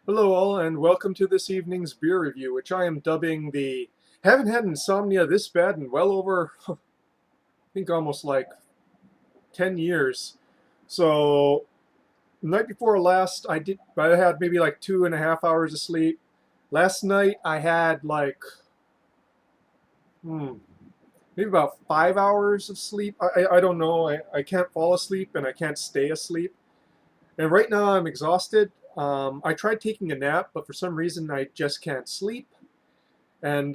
Hello all and welcome to this evening's beer review, which I am dubbing the haven't had insomnia this bad in well over I think almost like 10 years. So night before last I had maybe like 2.5 hours of sleep. Last night I had like hmm, maybe about 5 hours of sleep. I don't know. I can't fall asleep and I can't stay asleep. And right now I'm exhausted. I tried taking a nap, but for some reason I just can't sleep. And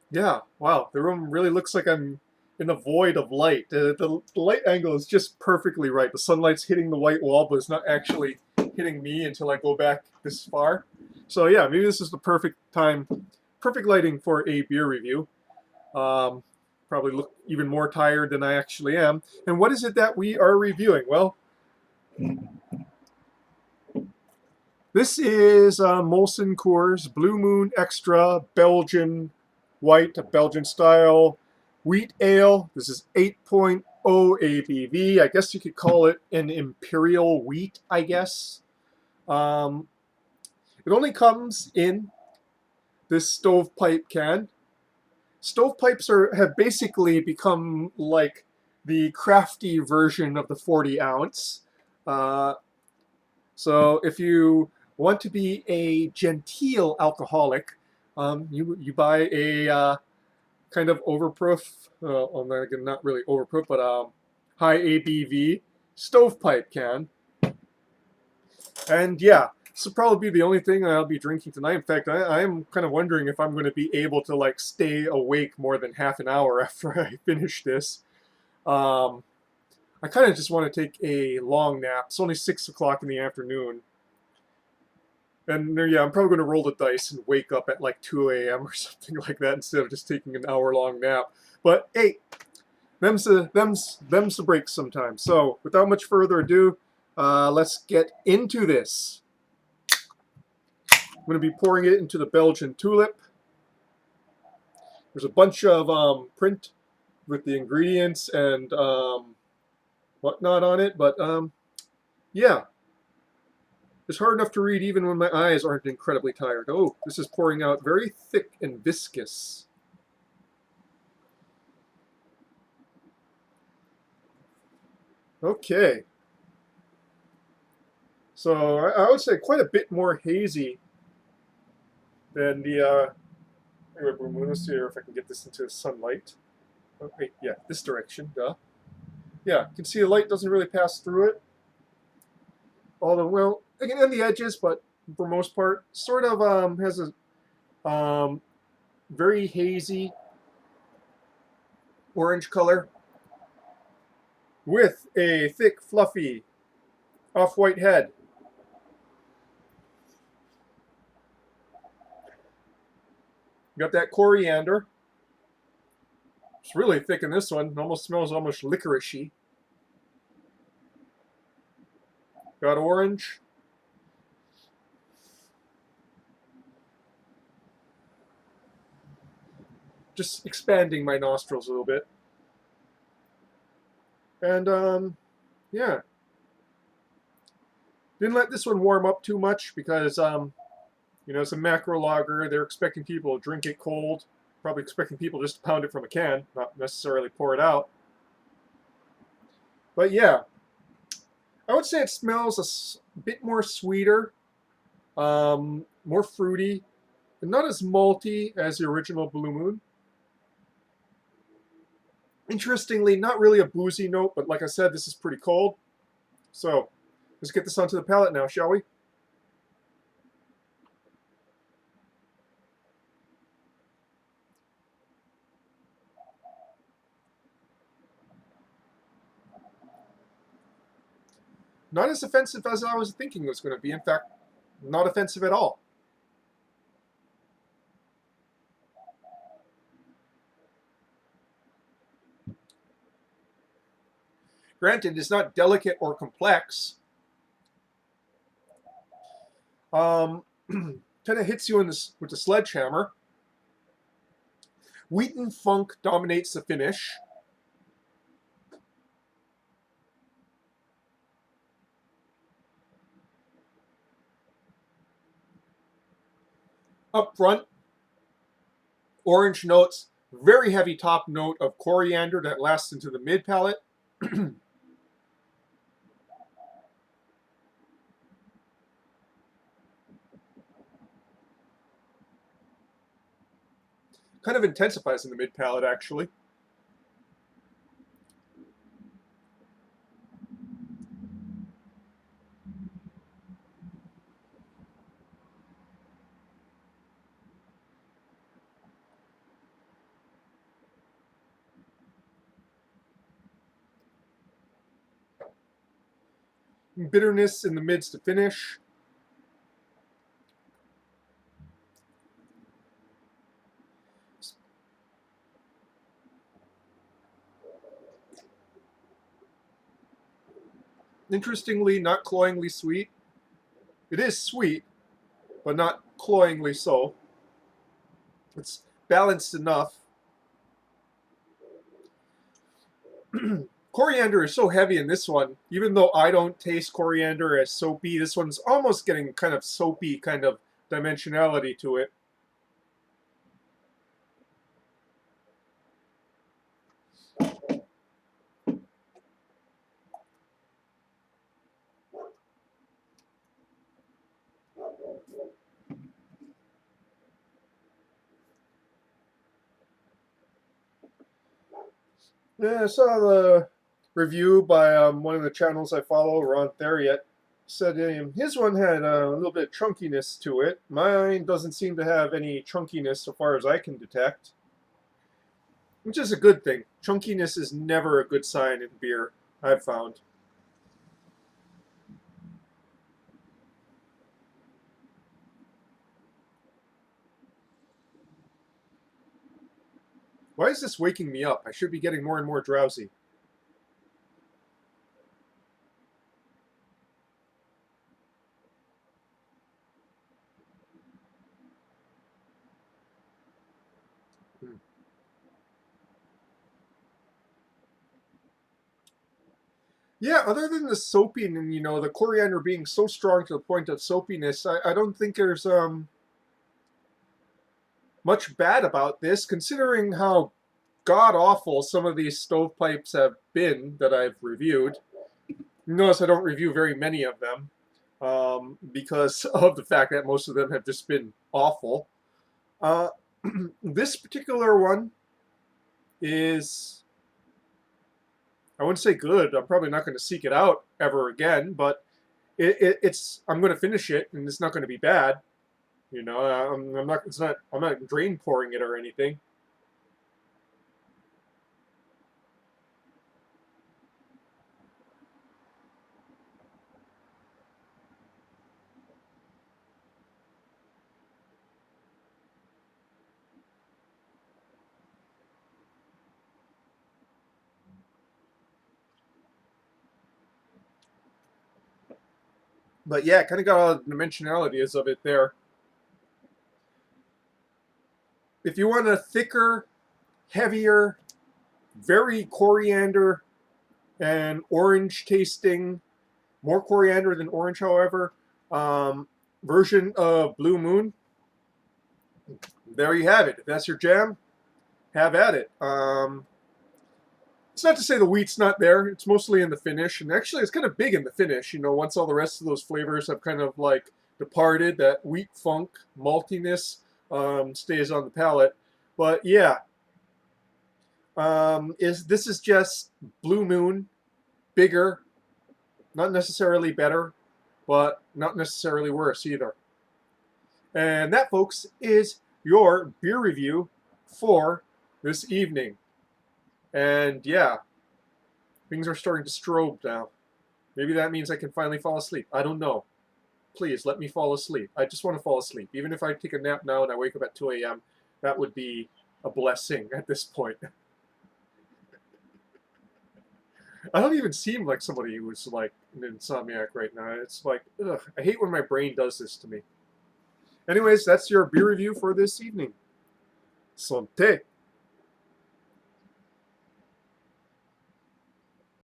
yeah, wow, the room really looks like I'm in a void of light. The light angle is just perfectly right. The sunlight's hitting the white wall, but it's not actually hitting me until I go back this far. So yeah, maybe this is the perfect time, perfect lighting for a beer review. Um, Probably look even more tired than I actually am. And what is it that we are reviewing? Well, this is Molson Coors Blue Moon Extra Belgian White, a Belgian style wheat ale. This is 8.0 ABV. I guess you could call it an Imperial wheat, I guess. Um, it only comes in this stovepipe can. Stovepipes have basically become like the crafty version of the 40 ounce. Uh, So if you want to be a genteel alcoholic, you buy a kind of overproof, well, not really overproof, but high ABV stovepipe can. And yeah, this will probably be the only thing I'll be drinking tonight. In fact, I am kind of wondering if I'm going to be able to like stay awake more than half an hour after I finish this. Um, I kind of just want to take a long nap. It's only 6 o'clock in the afternoon. And yeah, I'm probably going to roll the dice and wake up at like 2 a.m. or something like that instead of just taking an hour-long nap. But hey, them's the breaks sometimes. So without much further ado, let's get into this. I'm going to be pouring it into the Belgian tulip. There's a bunch of print with the ingredients and whatnot on it, but yeah, it's hard enough to read even when my eyes aren't incredibly tired. Oh, this is pouring out very thick and viscous. Okay. So I would say quite a bit more hazy than the. Let's see if I can get this into sunlight. Oh, wait, yeah, this direction. Duh. Yeah, you can see the light doesn't really pass through it. Although, well, again, on the edges, but for most part, sort of has a very hazy orange color with a thick, fluffy, off-white head. Got that coriander. It's really thick in this one. Almost smells almost licoricey. Got orange. Just expanding my nostrils a little bit. And yeah, didn't let this one warm up too much because it's a macro lager. They're expecting people to drink it cold. Probably expecting people just to pound it from a can, not necessarily pour it out. But yeah, I would say it smells a bit more sweeter, more fruity, and not as malty as the original Blue Moon. Interestingly, not really a boozy note, but like I said, this is pretty cold. So let's get this onto the palate now, shall we? Not as offensive as I was thinking it was going to be. In fact, not offensive at all. Granted, it's not delicate or complex. Kind of hits you with the sledgehammer. Wheaten funk dominates the finish. Up front, orange notes, very heavy top note of coriander that lasts into the mid palate. Kind of intensifies in the mid palate, actually. Bitterness in the mids to finish. Interestingly, not cloyingly sweet. It is sweet, but not cloyingly so. It's balanced enough. Coriander is so heavy in this one. Even though I don't taste coriander as soapy, this one's almost getting kind of soapy kind of dimensionality to it. Yeah, I saw the review by one of the channels I follow, Ron Theriot. Said his one had a little bit of chunkiness to it. Mine doesn't seem to have any chunkiness so far as I can detect, which is a good thing. Chunkiness is never a good sign in beer, I've found. Why is this waking me up? I should be getting more and more drowsy. Hmm. Yeah, other than the soapy and the coriander being so strong to the point of soapiness, I don't think there's much bad about this, considering how god awful some of these stovepipes have been that I've reviewed. Notice I don't review very many of them because of the fact that most of them have just been awful. Uh, this particular one is, I wouldn't say good. I'm probably not going to seek it out ever again, but it's I'm going to finish it, and it's not going to be bad. I'm not. It's not. I'm not drain pouring it or anything. But yeah, kind of got all the dimensionalities of it there. If you want a thicker, heavier, very coriander and orange tasting, more coriander than orange, however, um, version of Blue Moon, there you have it. If that's your jam, have at it. It's not to say the wheat's not there. It's mostly in the finish, and actually, it's kind of big in the finish. Once all the rest of those flavors have kind of like departed, that wheat funk maltiness stays on the palate. But yeah, is this is just Blue Moon, bigger, not necessarily better, but not necessarily worse either. And that, folks, is your beer review for this evening. And yeah, things are starting to strobe now. Maybe that means I can finally fall asleep. I don't know. Please let me fall asleep. I just want to fall asleep. Even if I take a nap now and I wake up at 2 a.m., that would be a blessing at this point. I don't even seem like somebody who's like an insomniac right now. It's like, ugh, I hate when my brain does this to me. Anyways, that's your beer review for this evening. Santé!